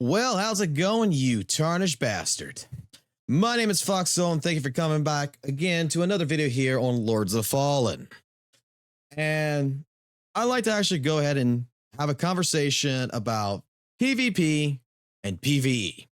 Well, how's it going, you tarnished bastard? My name is FOXSOL, and thank you for coming back again to another video here on Lords of Fallen. And I'd like to actually go ahead and have a conversation about PvP and PVE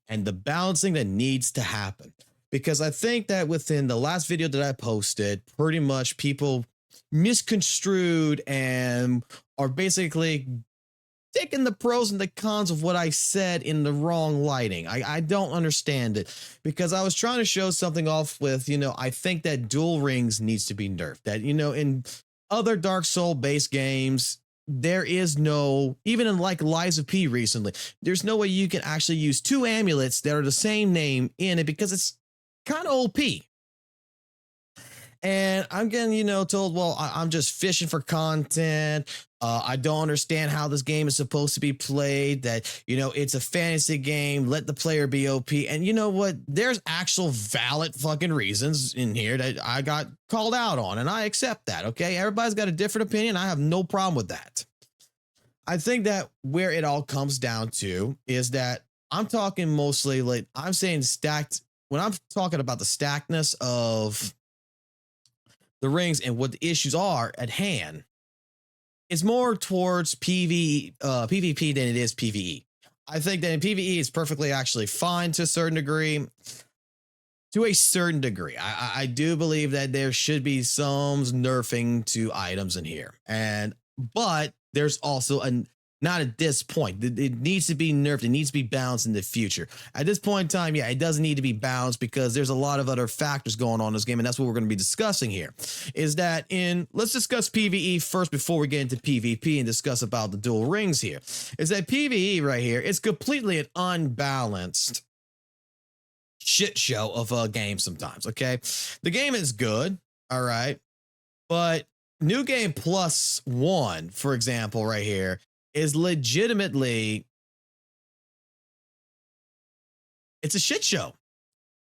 and the balancing that needs to happen. Because I think that within the last video that I posted, pretty much people misconstrued and are basically taking the pros and the cons of what I said in the wrong lighting. I don't understand it, because I was trying to show something off with, I think that dual rings needs to be nerfed. That, in other Dark Soul based games, there is no, even in like Lies of P recently, there's no way you can actually use two amulets that are the same name in it, because it's kind of OP. And I'm getting, told, well, I'm just fishing for content. I don't understand how this game is supposed to be played, that, it's a fantasy game. Let the player be OP. And you know what? There's actual valid fucking reasons in here that I got called out on, and I accept that. Okay. Everybody's got a different opinion. I have no problem with that. I think that where it all comes down to is that I'm talking mostly like I'm saying stacked. When I'm talking about the stackedness of the rings and what the issues are at hand, it's more towards PvP than it is PvE. I think that in PvE it's perfectly actually fine to a certain degree. To a certain degree, I do believe that there should be some nerfing to items in here, but there's also not at this point. It needs to be nerfed. It needs to be balanced in the future. At this point in time, yeah, it doesn't need to be balanced because there's a lot of other factors going on in this game, and that's what we're going to be discussing here. Is that let's discuss PvE first before we get into PvP and discuss about the dual rings here. Is that PvE right here? It's completely an unbalanced shit show of a game sometimes. Okay, the game is good, all right, but New Game Plus One, for example, right here, is legitimately, it's a shit show,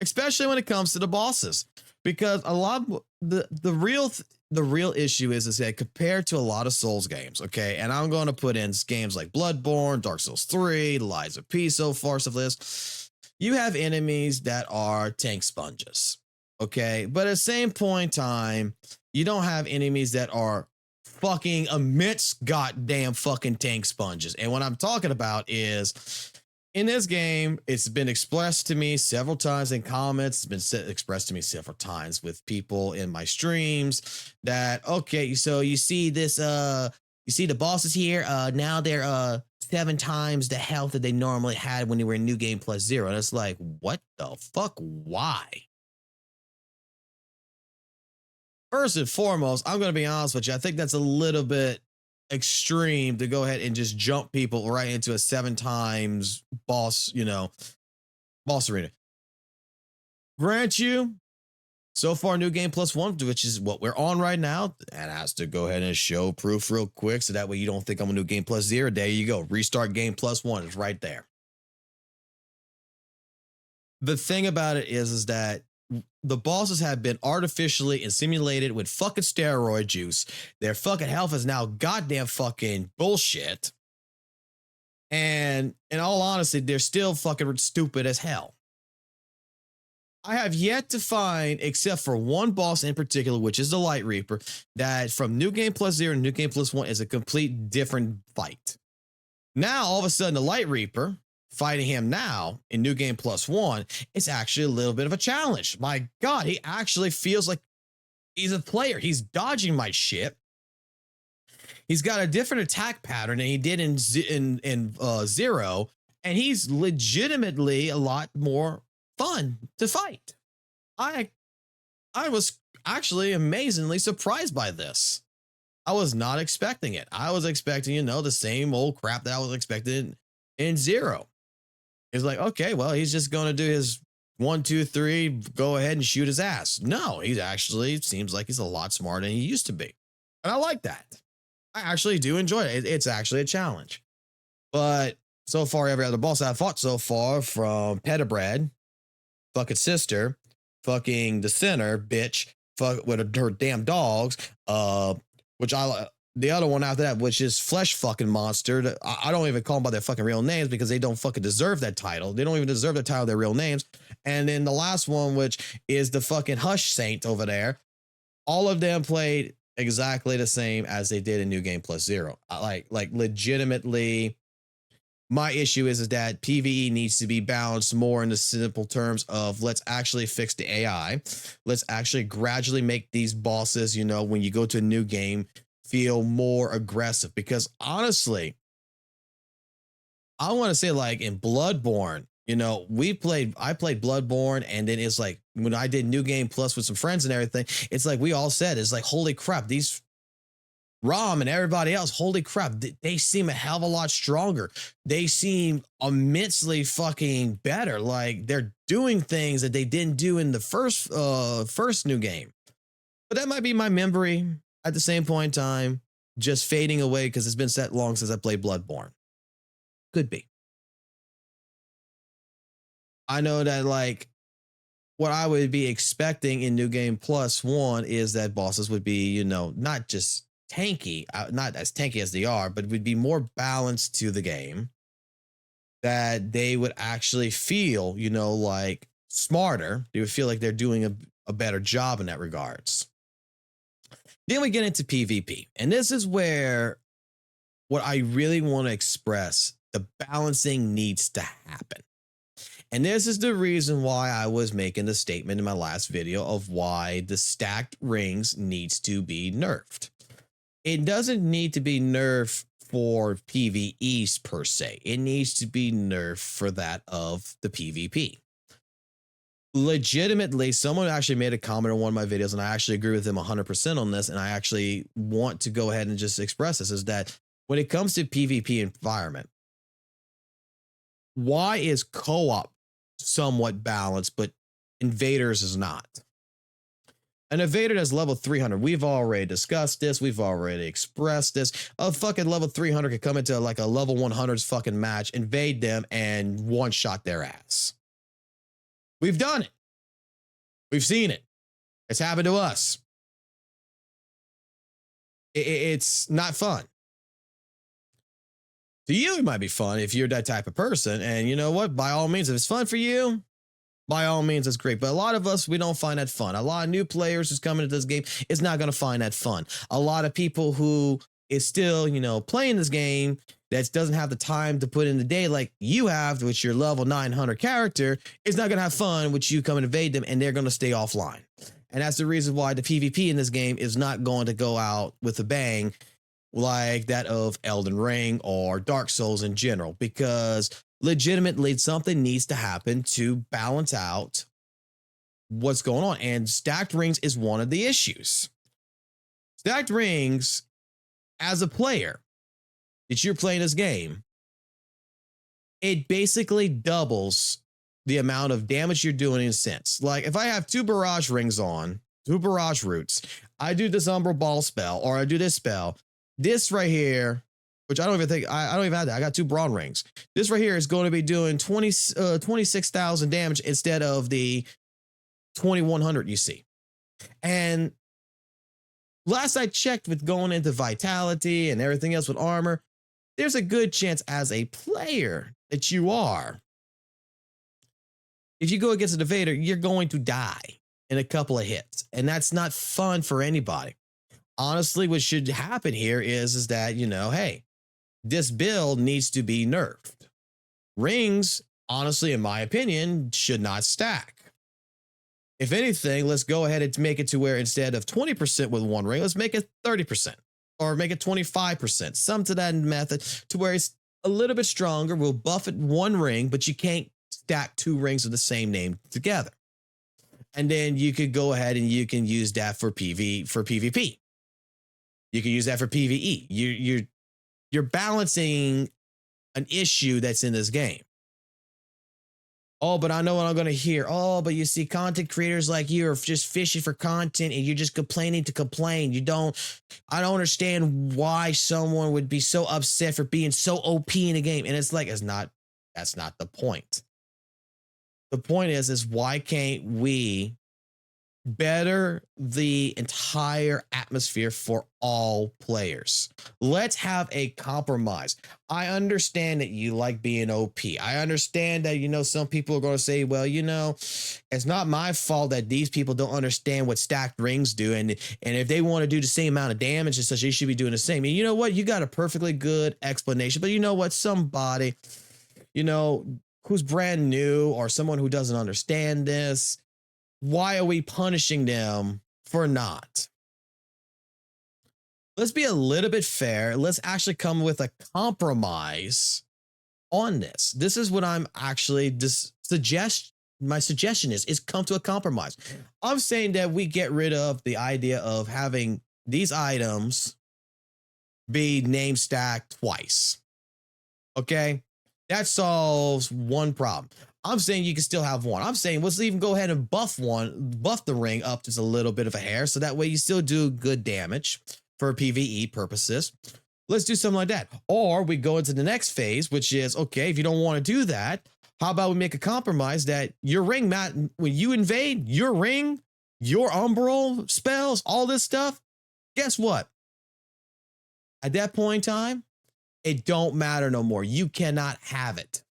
especially when it comes to the bosses, because a lot of the real issue is that compared to a lot of Souls games, okay, and I'm going to put in games like Bloodborne, Dark Souls 3, Lies of P so far, stuff like this, you have enemies that are tank sponges, okay, but at the same point in time, you don't have enemies that are fucking immense goddamn fucking tank sponges. And what I'm talking about is, in this game, it's been expressed to me several times in comments. It's been expressed to me several times with people in my streams that, okay, so you see this, you see the bosses here, now they're 7 times the health that they normally had when they were in New Game Plus Zero. And it's like, what the fuck? Why? First and foremost, I'm going to be honest with you. I think that's a little bit extreme to go ahead and just jump people right into a 7 times boss, boss arena. Grant you, so far, New Game Plus One, which is what we're on right now, and has to go ahead and show proof real quick, so that way you don't think I'm a New Game Plus Zero. There you go. Restart Game Plus One is right there. The thing about it is that the bosses have been artificially and simulated with fucking steroid juice. Their fucking health is now goddamn fucking bullshit. And in all honesty, they're still fucking stupid as hell. I have yet to find, except for one boss in particular, which is the Light Reaper, that from New Game Plus Zero to New Game Plus One is a complete different fight. Now, all of a sudden, the Light Reaper, fighting him now in New Game Plus One, it's actually a little bit of a challenge. My God, he actually feels like he's a player. He's dodging my shit. He's got a different attack pattern than he did in Zero, and he's legitimately a lot more fun to fight. I was actually amazingly surprised by this. I was not expecting it. I was expecting, the same old crap that I was expecting in Zero. It's like, okay, well, he's just going to do his 1, 2, 3, go ahead and shoot his ass. No, he actually seems like he's a lot smarter than he used to be. And I like that. I actually do enjoy it. It's actually a challenge. But so far, every other boss I've fought so far, from Petabred, fucking sister, fucking the sinner, bitch, fuck with her damn dogs, which the other one after that, which is Flesh fucking Monster. I don't even call them by their fucking real names because they don't fucking deserve that title. They don't even deserve the title of their real names. And then the last one, which is the fucking Hush Saint over there. All of them played exactly the same as they did in New Game Plus Zero. Like legitimately, my issue is that PvE needs to be balanced more in the simple terms of let's actually fix the AI. Let's actually gradually make these bosses, you know, when you go to a new game, feel more aggressive. Because honestly, I want to say like in Bloodborne, you know, I played Bloodborne, and then it's like when I did New Game Plus with some friends and everything, it's like we all said, it's like, holy crap, these Rom and everybody else, holy crap, they seem a hell of a lot stronger. They seem immensely fucking better. Like they're doing things that they didn't do in the first new game. But that might be my memory at the same point in time, just fading away because it's been that long since I played Bloodborne. Could be. I know that like what I would be expecting in New Game Plus One is that bosses would be, you know, not just tanky, not as tanky as they are, but would be more balanced to the game, that they would actually feel, you know, like smarter. They would feel like they're doing a better job in that regards. Then we get into PvP, and this is where what I really want to express, the balancing needs to happen. And this is the reason why I was making the statement in my last video of why the stacked rings needs to be nerfed. It doesn't need to be nerfed for PvEs per se. It needs to be nerfed for that of the PvP. Legitimately, someone actually made a comment on one of my videos, and I actually agree with them 100% on this, and I actually want to go ahead and just express this, is that when it comes to PvP environment, why is co-op somewhat balanced, but invaders is not? An invader that's level 300. We've already discussed this. We've already expressed this. A fucking level 300 could come into like a level 100's fucking match, invade them, and one-shot their ass. We've done it. We've seen it. It's happened to us. It's not fun. To you, it might be fun if you're that type of person. And you know what? By all means, if it's fun for you, by all means, it's great. But a lot of us, we don't find that fun. A lot of new players who's coming into this game is not going to find that fun. A lot of people who is still, you know, playing this game that doesn't have the time to put in the day like you have, which your level 900 character, is not going to have fun with you coming to invade them, and they're going to stay offline. And that's the reason why the PvP in this game is not going to go out with a bang like that of Elden Ring or Dark Souls in general, because legitimately something needs to happen to balance out what's going on. And stacked rings is one of the issues. Stacked rings, as a player that you're playing this game, it basically doubles the amount of damage you're doing in a sense. Like if I have 2 barrage rings on, 2 barrage roots, I do this Umbral Ball spell, or I do this spell, this right here, which I don't even think, I don't even have that. I got 2 brawn rings. This right here is going to be doing 26,000 damage instead of the 2,100 you see. And last I checked with going into vitality and everything else with armor, there's a good chance as a player that you are, if you go against an invader, you're going to die in a couple of hits. And that's not fun for anybody. Honestly, what should happen here is that, you know, hey, this build needs to be nerfed. Rings, honestly, in my opinion, should not stack. If anything, let's go ahead and make it to where instead of 20% with 1 ring, let's make it 30%, or make it 25%, some to that method, to where it's a little bit stronger. We'll buff it 1 ring, but you can't stack 2 rings of the same name together. And then you could go ahead and you can use that for PvP. You can use that for PvE. You're balancing an issue that's in this game. Oh, but I know what I'm going to hear. Oh, but you see, content creators like you are just fishing for content, and you're just complaining to complain. I don't understand why someone would be so upset for being so OP in a game. And it's like, that's not the point. The point is why can't we better the entire atmosphere for all players. Let's have a compromise. I understand that you like being OP. I understand that, some people are going to say, well, it's not my fault that these people don't understand what stacked rings do. And if they want to do the same amount of damage and such, they should be doing the same. And you know what? You got a perfectly good explanation. But you know what? Somebody, who's brand new or someone who doesn't understand this, why are we punishing them for not? Let's be a little bit fair. Let's actually come with a compromise on this. This is what I'm actually my suggestion is come to a compromise. I'm saying that we get rid of the idea of having these items be name stacked twice. Okay? That solves one problem. I'm saying you can still have one. I'm saying let's even go ahead and buff the ring up just a little bit of a hair, so that way you still do good damage for PVE purposes. Let's do something like that. Or we go into the next phase, which is, okay, if you don't want to do that, how about we make a compromise that your ring, Matt, when you invade your ring, your umbral spells, all this stuff, guess what? At that point in time, it don't matter no more. You cannot have it.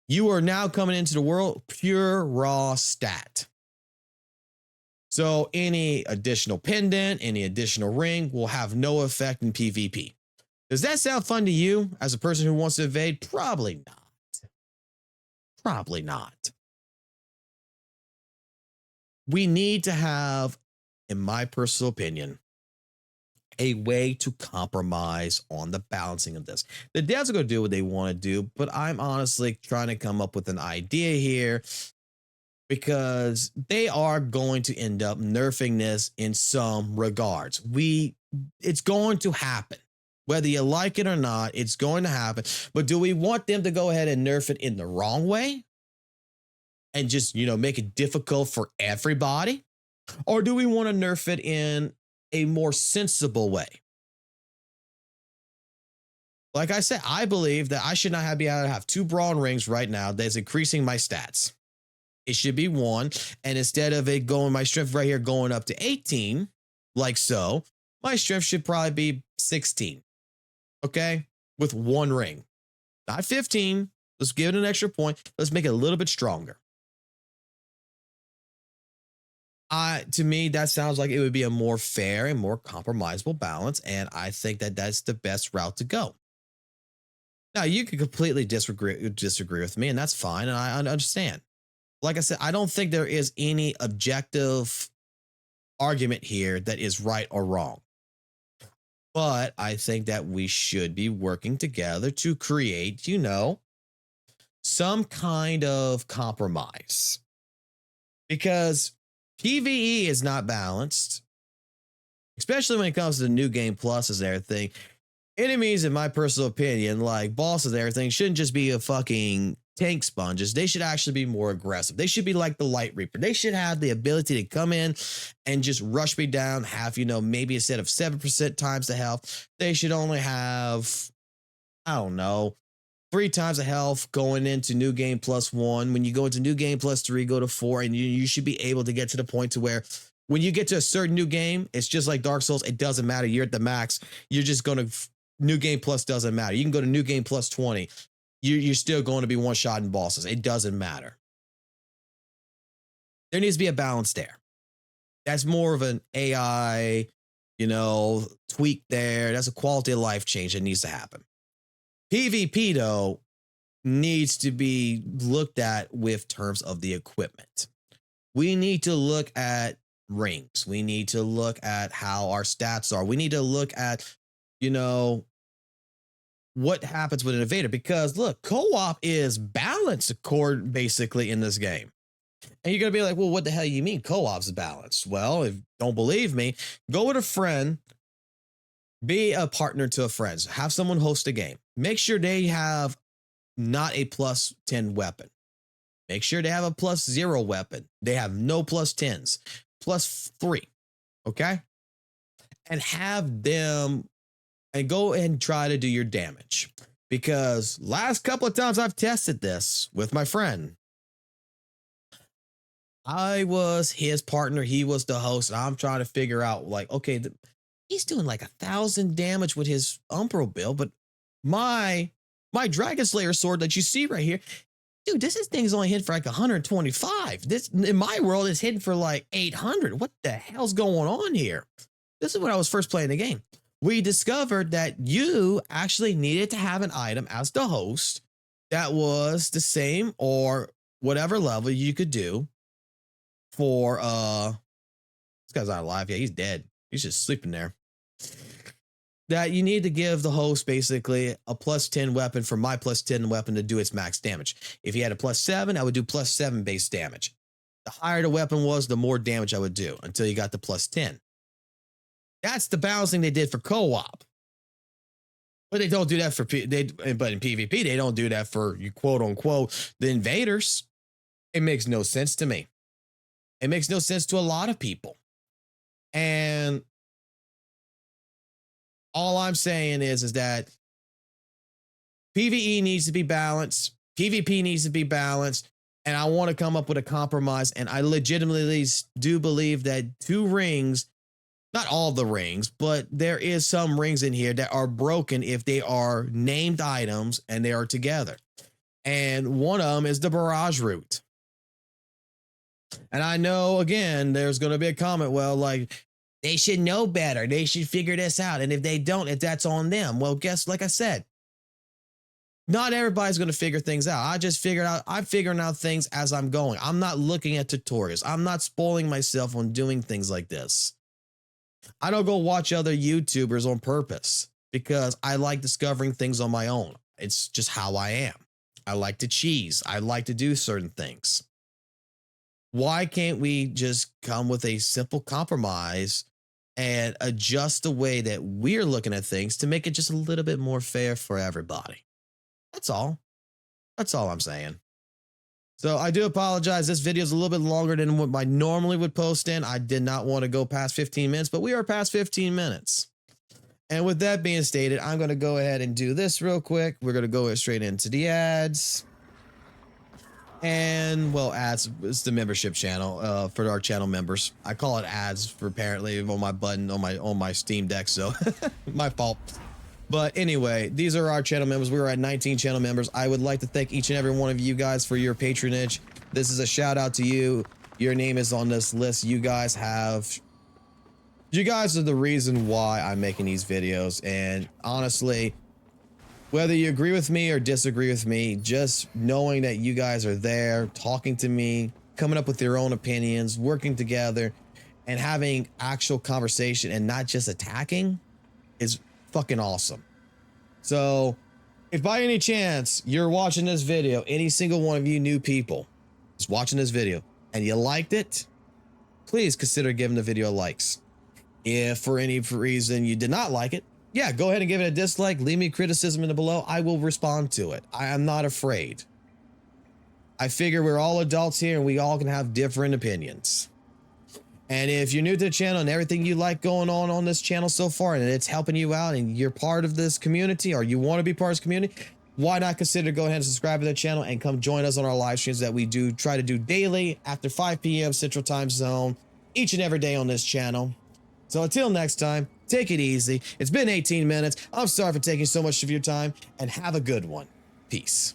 You are now coming into the world pure raw stat. So any additional pendant, any additional ring will have no effect in PvP. Does that sound fun to you as a person who wants to evade? Probably not. Probably not. We need to have, in my personal opinion, a way to compromise on the balancing of this. The devs are going to do what they want to do, but I'm honestly trying to come up with an idea here, because they are going to end up nerfing this in some regards. It's going to happen. Whether you like it or not, it's going to happen. But do we want them to go ahead and nerf it in the wrong way and just, make it difficult for everybody? Or do we want to nerf it in a more sensible way? Like I said, I believe that I should not be able to have 2 brawn rings right now that's increasing my stats. It should be 1. And instead of it going, my strength right here going up to 18, like so, my strength should probably be 16. Okay? With 1 ring. Not 15. Let's give it an extra point. Let's make it a little bit stronger. To me, that sounds like it would be a more fair and more compromisable balance. And I think that that's the best route to go. Now, you can completely disagree with me, and that's fine. And I understand. Like I said, I don't think there is any objective argument here that is right or wrong. But I think that we should be working together to create, some kind of compromise. Because PvE is not balanced, especially when it comes to the new game pluses and everything. Enemies, in my personal opinion, like bosses and everything, shouldn't just be a fucking tank sponges. They should actually be more aggressive. They should be like the Light Reaper. They should have the ability to come in and just rush me down, have, maybe instead of 7% times the health, they should only have, I don't know, 3 times the health going into new game +1. When you go into new game +3, go to 4, and you should be able to get to the point to where when you get to a certain new game, it's just like Dark Souls. It doesn't matter. You're at the max. You're just going to new game plus doesn't matter. You can go to new game +20. You're still going to be one-shotting bosses. It doesn't matter. There needs to be a balance there. That's more of an AI, tweak there. That's a quality of life change that needs to happen. PvP, though, needs to be looked at with terms of the equipment. We need to look at rings. We need to look at how our stats are. We need to look at, what happens with an invader. Because, look, co-op is balanced basically in this game. And you're going to be like, well, what the hell you mean co-op's balanced? Well, if you don't believe me, go with a friend. Be a partner to a friend. Have someone host a game. Make sure they have not a +10 weapon. Make sure they have a +0 weapon. They have no +10s. +3. Okay? And have them and go and try to do your damage. Because last couple of times I've tested this with my friend, I was his partner. He was the host. And I'm trying to figure out, like, okay, he's doing like 1,000 damage with his Umbral build, but my Dragon Slayer sword that you see right here, dude, this thing's only hit for like 125. This in my world is hitting for like 800. What the hell's going on here? This is when I was first playing the game. We discovered that you actually needed to have an item as the host that was the same or whatever level you could do for this guy's not alive. Yeah, he's dead. He's just sleeping there. That you need to give the host basically a +10 weapon for my +10 weapon to do its max damage. If he had a +7, I would do +7 base damage. The higher the weapon was, the more damage I would do until you got the +10. That's the balancing they did for co-op. But they don't do that for but in PvP, they don't do that for you quote unquote the invaders. It makes no sense to me. It makes no sense to a lot of people. And all I'm saying is that PvE needs to be balanced. PvP needs to be balanced. And I want to come up with a compromise. And I legitimately do believe that 2 rings, not all the rings, but there is some rings in here that are broken if they are named items and they are together. And one of them is the barrage route. And I know, again, there's going to be a comment, well, like, they should know better. They should figure this out. And if they don't, if that's on them, well, guess, like I said, not everybody's going to figure things out. I'm figuring out things as I'm going. I'm not looking at tutorials. I'm not spoiling myself on doing things like this. I don't go watch other YouTubers on purpose because I like discovering things on my own. It's just how I am. I like to cheese. I like to do certain things. Why can't we just come with a simple compromise and adjust the way that we're looking at things to make it just a little bit more fair for everybody? That's all. That's all I'm saying. So I do apologize. This video is a little bit longer than what I normally would post in. I did not want to go past 15 minutes, but we are past 15 minutes. And with that being stated, I'm going to go ahead and do this real quick. We're going to go straight into the ads. And well, ads is the membership channel for our channel members. I call it ads for apparently on my button on my Steam Deck, so my fault. But anyway, these are our channel members. We were at 19 channel members. I would like to thank each and every one of you guys for your patronage. This is a shout out to you. Your name is on this list. You guys are the reason why I'm making these videos. And honestly, whether you agree with me or disagree with me, just knowing that you guys are there, talking to me, coming up with your own opinions, working together, and having actual conversation and not just attacking is fucking awesome. So if by any chance you're watching this video, any single one of you new people is watching this video and you liked it, please consider giving the video likes. If for any reason you did not like it, yeah, go ahead and give it a dislike. Leave me criticism in the below. I will respond to it. I am not afraid. I figure we're all adults here and we all can have different opinions. And if you're new to the channel and everything you like going on this channel so far and it's helping you out and you're part of this community or you want to be part of this community, why not consider go ahead and subscribe to the channel and come join us on our live streams that we do try to do daily after 5 p.m. Central Time Zone each and every day on this channel. So until next time, take it easy. It's been 18 minutes. I'm sorry for taking so much of your time and have a good one. Peace.